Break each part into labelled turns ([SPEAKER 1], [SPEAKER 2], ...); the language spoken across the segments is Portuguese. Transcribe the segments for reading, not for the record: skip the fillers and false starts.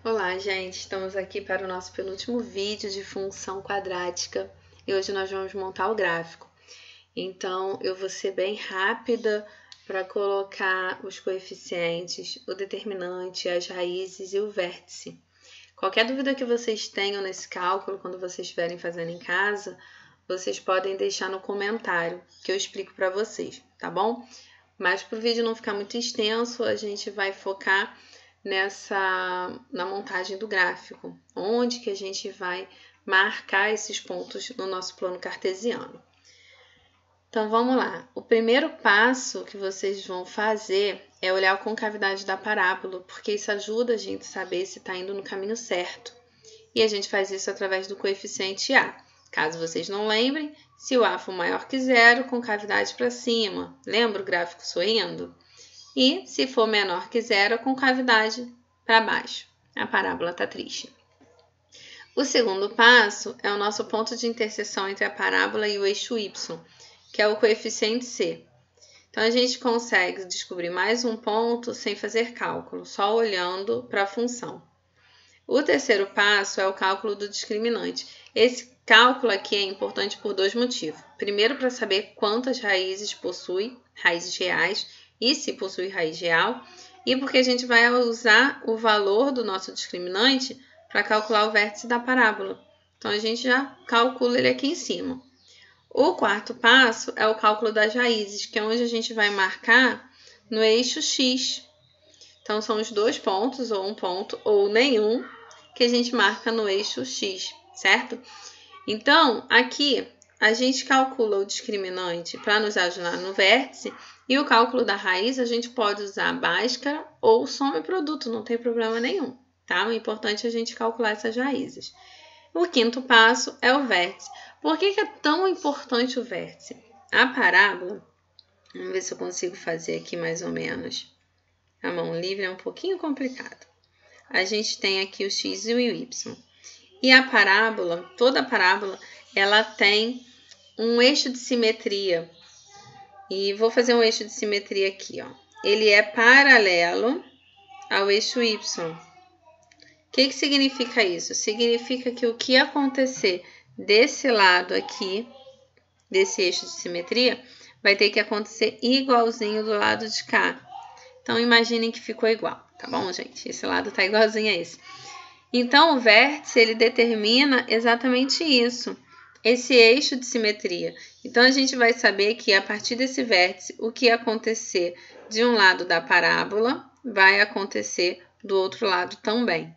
[SPEAKER 1] Olá, gente! Estamos aqui para o nosso penúltimo vídeo de função quadrática e hoje nós vamos montar o gráfico. Então, eu vou ser bem rápida para colocar os coeficientes, o determinante, as raízes e o vértice. Qualquer dúvida que vocês tenham nesse cálculo, quando vocês estiverem fazendo em casa, vocês podem deixar no comentário, que eu explico para vocês, tá bom? Mas para o vídeo não ficar muito extenso, a gente vai focar na montagem do gráfico, onde que a gente vai marcar esses pontos no nosso plano cartesiano. Então, vamos lá. O primeiro passo que vocês vão fazer é olhar a concavidade da parábola, porque isso ajuda a gente a saber se está indo no caminho certo. E a gente faz isso através do coeficiente A. Caso vocês não lembrem, se o A for maior que zero, concavidade para cima. Lembra o gráfico sorrindo? E, se for menor que zero, a concavidade para baixo. A parábola está triste. O segundo passo é o nosso ponto de interseção entre a parábola e o eixo y, que é o coeficiente c. Então, a gente consegue descobrir mais um ponto sem fazer cálculo, só olhando para a função. O terceiro passo é o cálculo do discriminante. Esse cálculo aqui é importante por dois motivos. Primeiro, para saber quantas raízes possui, raízes reais, e se possui raiz real, e porque a gente vai usar o valor do nosso discriminante para calcular o vértice da parábola. Então, a gente já calcula ele aqui em cima. O quarto passo é o cálculo das raízes, que é onde a gente vai marcar no eixo X. Então, são os dois pontos, ou um ponto, ou nenhum, que a gente marca no eixo X, certo? Então, aqui a gente calcula o discriminante para nos ajudar no vértice e o cálculo da raiz a gente pode usar Bhaskara ou soma e produto, não tem problema nenhum, tá? O importante é a gente calcular essas raízes. O quinto passo é o vértice. Por que é tão importante o vértice? A parábola, vamos ver se eu consigo fazer aqui mais ou menos. A mão livre é um pouquinho complicado. A gente tem aqui o x e o y. E a parábola, toda a parábola, ela tem um eixo de simetria. E vou fazer um eixo de simetria aqui, ó. Ele é paralelo ao eixo y. O que significa isso? Significa que o que acontecer desse lado aqui, desse eixo de simetria, vai ter que acontecer igualzinho do lado de cá. Então, imaginem que ficou igual, tá bom, gente? Esse lado tá igualzinho a esse. Então, o vértice, ele determina exatamente isso, esse eixo de simetria. Então, a gente vai saber que, a partir desse vértice, o que acontecer de um lado da parábola vai acontecer do outro lado também.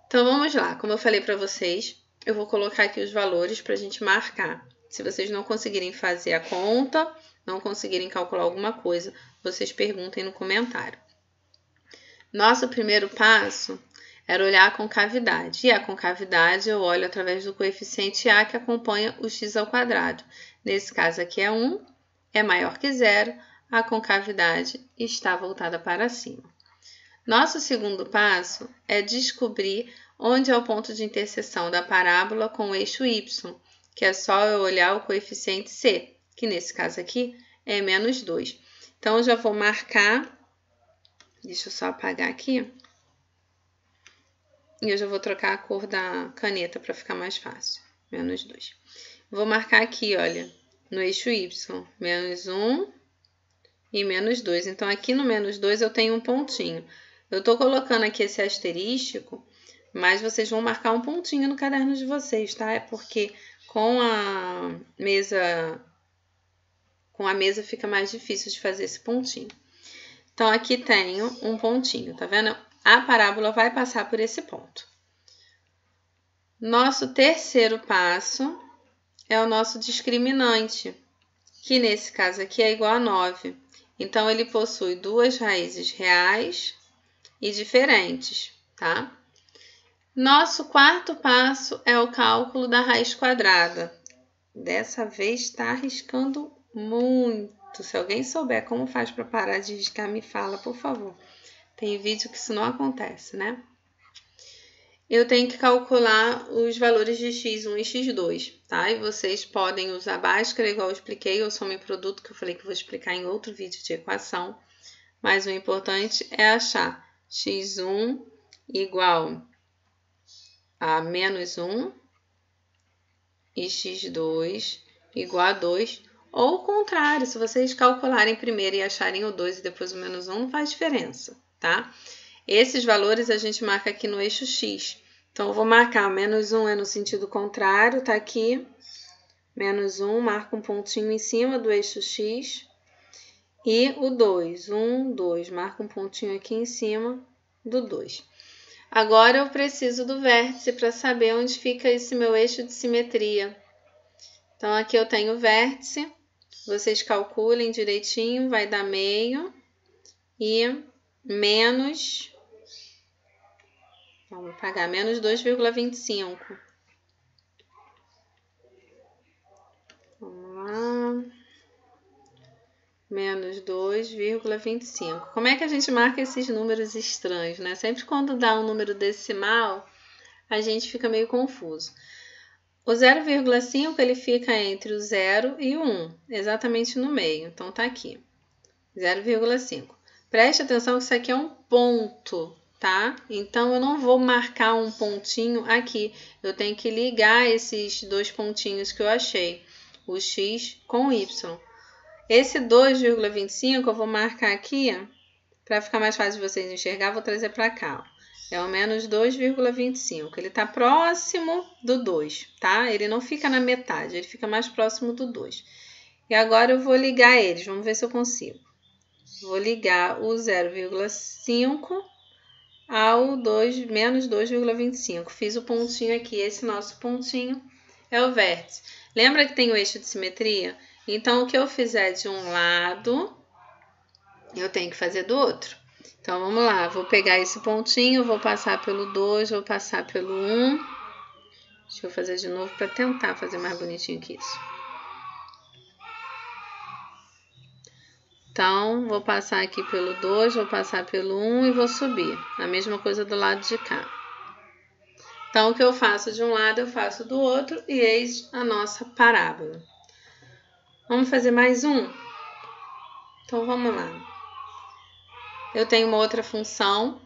[SPEAKER 1] Então, vamos lá. Como eu falei para vocês, eu vou colocar aqui os valores para a gente marcar. Se vocês não conseguirem fazer a conta, não conseguirem calcular alguma coisa, vocês perguntem no comentário. Nosso primeiro passo era olhar a concavidade. E a concavidade eu olho através do coeficiente A que acompanha o x ao quadrado. Nesse caso aqui é 1, é maior que zero, a concavidade está voltada para cima. Nosso segundo passo é descobrir onde é o ponto de interseção da parábola com o eixo y, que é só eu olhar o coeficiente c, que nesse caso aqui é menos 2. Então, eu já vou marcar, deixa eu só apagar aqui, e eu já vou trocar a cor da caneta para ficar mais fácil, menos 2. Vou marcar aqui, olha, no eixo y, menos 1 e menos 2. Então, aqui no menos 2 eu tenho um pontinho. Eu estou colocando aqui esse asterístico, mas vocês vão marcar um pontinho no caderno de vocês, tá? É porque com a mesa fica mais difícil de fazer esse pontinho. Então, aqui tenho um pontinho, tá vendo? A parábola vai passar por esse ponto. Nosso terceiro passo é o nosso discriminante, que nesse caso aqui é igual a 9. Então, ele possui duas raízes reais e diferentes, tá? Nosso quarto passo é o cálculo da raiz quadrada. Dessa vez está arriscando muito. Se alguém souber como faz para parar de riscar, me fala, por favor. Tem vídeo que isso não acontece, né? Eu tenho que calcular os valores de x1 e x2, tá? E vocês podem usar Bhaskara, igual eu expliquei, ou soma e produto, que eu falei que eu vou explicar em outro vídeo de equação. Mas o importante é achar x1 igual a menos 1 e x2 igual a 2, ou o contrário, se vocês calcularem primeiro e acharem o 2 e depois o menos 1, não faz diferença, tá? Esses valores a gente marca aqui no eixo x. Então, eu vou marcar menos 1 é no sentido contrário, tá aqui. Menos 1, marca um pontinho em cima do eixo x. E o 2, 1, 2, marca um pontinho aqui em cima do 2. Agora, eu preciso do vértice para saber onde fica esse meu eixo de simetria. Então, aqui eu tenho o vértice, vocês calculem direitinho, vai dar meio e menos, vamos pagar menos 2,25. Vamos lá, menos 2,25. Como é que a gente marca esses números estranhos, né? Sempre quando dá um número decimal, a gente fica meio confuso. O 0,5 ele fica entre o 0 e o 1, exatamente no meio. Então, tá aqui, 0,5. Preste atenção que isso aqui é um ponto, tá? Então, eu não vou marcar um pontinho aqui. Eu tenho que ligar esses dois pontinhos que eu achei, o x com o y. Esse 2,25 eu vou marcar aqui, para ficar mais fácil de vocês enxergar, vou trazer para cá, ó. É o menos 2,25. Ele está próximo do 2, tá? Ele não fica na metade, ele fica mais próximo do 2. E agora eu vou ligar eles, vamos ver se eu consigo. Vou ligar o 0,5 ao menos 2,25. Fiz o pontinho aqui, esse nosso pontinho é o vértice. Lembra que tem o eixo de simetria? Então, o que eu fizer de um lado, eu tenho que fazer do outro. Então, vamos lá, vou pegar esse pontinho, vou passar pelo 2, vou passar pelo 1. Deixa eu fazer de novo para tentar fazer mais bonitinho que isso. Então, vou passar aqui pelo 2, vou passar pelo 1 e vou subir. A mesma coisa do lado de cá. Então, o que eu faço de um lado, eu faço do outro e eis a nossa parábola. Vamos fazer mais um? Então, vamos lá. Eu tenho uma outra função,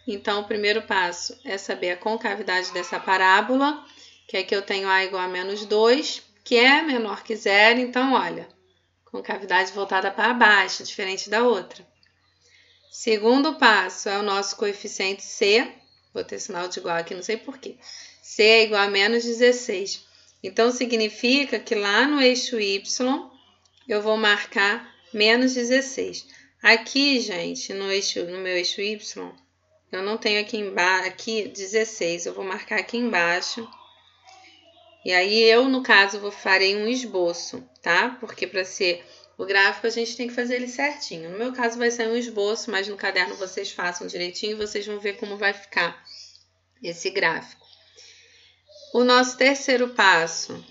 [SPEAKER 1] então o primeiro passo é saber a concavidade dessa parábola, que aqui eu tenho a igual a menos 2, que é menor que zero, então olha, concavidade voltada para baixo, diferente da outra. Segundo passo é o nosso coeficiente C, vou ter sinal de igual aqui, não sei porquê. C é igual a menos 16, então significa que lá no eixo Y eu vou marcar menos 16. Aqui, gente, no meu eixo Y, eu não tenho aqui 16, eu vou marcar aqui embaixo. E aí eu, no caso, farei um esboço, tá? Porque para ser o gráfico, a gente tem que fazer ele certinho. No meu caso, vai ser um esboço, mas no caderno vocês façam direitinho e vocês vão ver como vai ficar esse gráfico. O nosso terceiro passo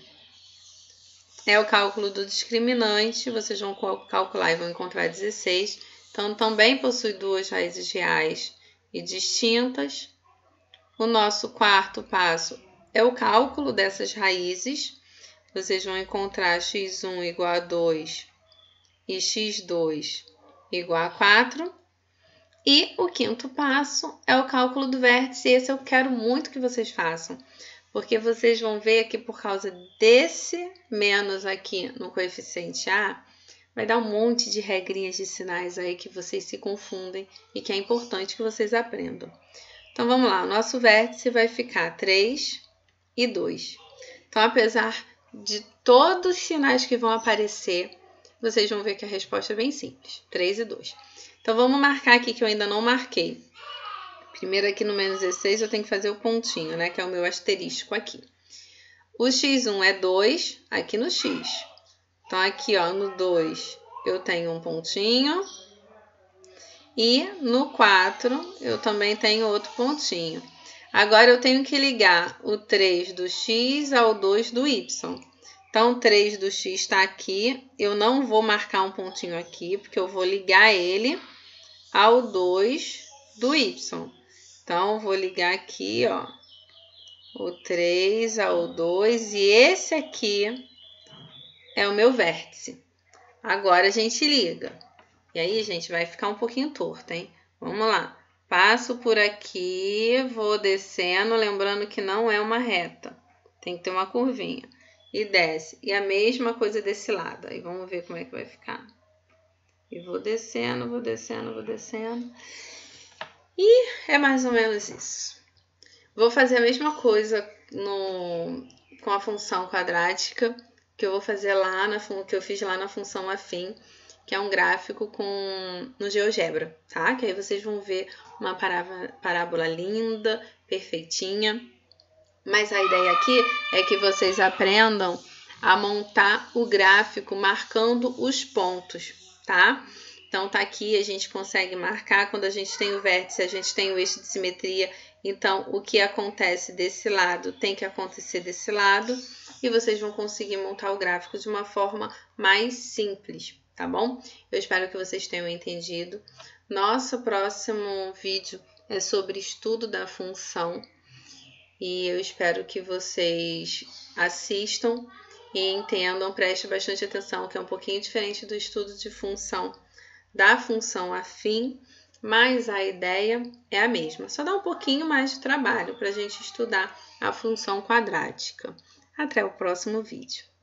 [SPEAKER 1] é o cálculo do discriminante, vocês vão calcular e vão encontrar 16. Então, também possui duas raízes reais e distintas. O nosso quarto passo é o cálculo dessas raízes. Vocês vão encontrar x1 igual a 2 e x2 igual a 4. E o quinto passo é o cálculo do vértice. Esse eu quero muito que vocês façam, porque vocês vão ver que por causa desse menos aqui no coeficiente A, vai dar um monte de regrinhas de sinais aí que vocês se confundem e que é importante que vocês aprendam. Então, vamos lá. O nosso vértice vai ficar 3 e 2. Então, apesar de todos os sinais que vão aparecer, vocês vão ver que a resposta é bem simples. 3 e 2. Então, vamos marcar aqui que eu ainda não marquei. Primeiro aqui no menos 16 eu tenho que fazer o pontinho, né? Que é o meu asterisco aqui. O x1 é 2 aqui no x. Então, aqui ó, no 2 eu tenho um pontinho. E no 4 eu também tenho outro pontinho. Agora eu tenho que ligar o 3 do x ao 2 do y. Então, o 3 do x está aqui. Eu não vou marcar um pontinho aqui, porque eu vou ligar ele ao 2 do y. Então, vou ligar aqui, ó, o 3 ao 2 e esse aqui é o meu vértice. Agora, a gente liga. E aí, gente, vai ficar um pouquinho torto, hein? Vamos lá. Passo por aqui, vou descendo, lembrando que não é uma reta. Tem que ter uma curvinha. E desce. E a mesma coisa desse lado. Aí vamos ver como é que vai ficar. E vou descendo, vou descendo, vou descendo. E é mais ou menos isso. Vou fazer a mesma coisa com a função quadrática, que eu vou fazer lá que eu fiz lá na função afim, que é um gráfico no GeoGebra, tá? Que aí vocês vão ver uma parábola linda, perfeitinha. Mas a ideia aqui é que vocês aprendam a montar o gráfico marcando os pontos, tá? Então, tá aqui, a gente consegue marcar quando a gente tem o vértice, a gente tem o eixo de simetria. Então, o que acontece desse lado tem que acontecer desse lado. E vocês vão conseguir montar o gráfico de uma forma mais simples, tá bom? Eu espero que vocês tenham entendido. Nosso próximo vídeo é sobre estudo da função. E eu espero que vocês assistam e entendam, prestem bastante atenção, que é um pouquinho diferente do estudo de função da função afim, mas a ideia é a mesma. Só dá um pouquinho mais de trabalho para a gente estudar a função quadrática. Até o próximo vídeo.